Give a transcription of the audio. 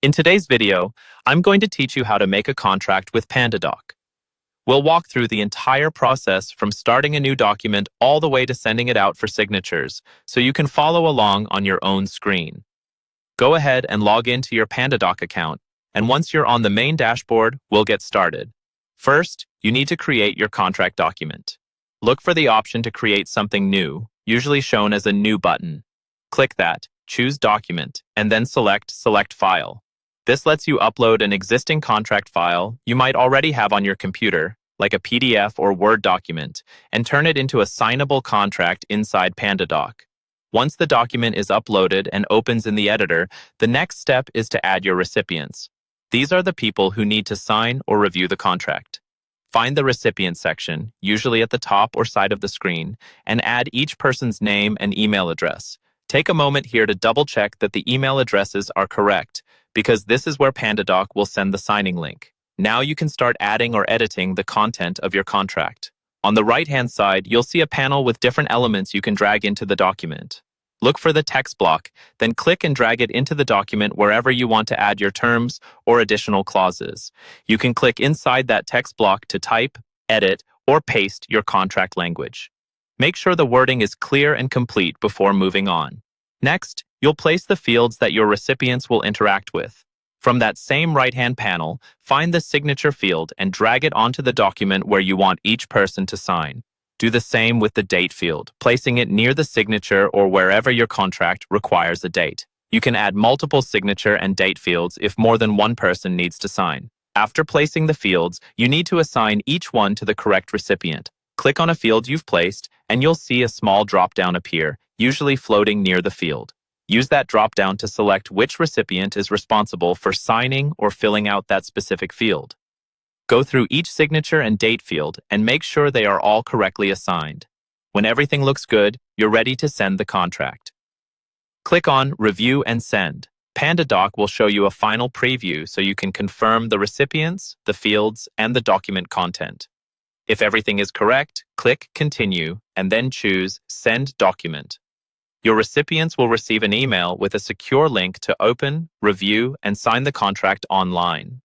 In today's video, I'm going to teach you how to make a contract with Pandadoc. We'll walk through the entire process from starting a new document all the way to sending it out for signatures, so you can follow along on your own screen. Go ahead and log into your Pandadoc account, and once you're on the main dashboard, we'll get started. First, you need to create your contract document. Look for the option to create something new, usually shown as a New button. Click that, choose Document, and then select File. This lets you upload an existing contract file you might already have on your computer, like a PDF or Word document, and turn it into a signable contract inside Pandadoc. Once the document is uploaded and opens in the editor, the next step is to add your recipients. These are the people who need to sign or review the contract. Find the recipient section, usually at the top or side of the screen, and add each person's name and email address. Take a moment here to double-check that the email addresses are correct, because this is where Pandadoc will send the signing link. Now you can start adding or editing the content of your contract. On the right-hand side, you'll see a panel with different elements you can drag into the document. Look for the text block, then click and drag it into the document wherever you want to add your terms or additional clauses. You can click inside that text block to type, edit, or paste your contract language. Make sure the wording is clear and complete before moving on. Next, you'll place the fields that your recipients will interact with. From that same right-hand panel, find the signature field and drag it onto the document where you want each person to sign. Do the same with the date field, placing it near the signature or wherever your contract requires a date. You can add multiple signature and date fields if more than one person needs to sign. After placing the fields, you need to assign each one to the correct recipient. Click on a field you've placed, and you'll see a small drop-down appear, usually floating near the field. Use that drop-down to select which recipient is responsible for signing or filling out that specific field. Go through each signature and date field and make sure they are all correctly assigned. When everything looks good, you're ready to send the contract. Click on Review and Send. Pandadoc will show you a final preview so you can confirm the recipients, the fields, and the document content. If everything is correct, click Continue and then choose Send Document. Your recipients will receive an email with a secure link to open, review, and sign the contract online.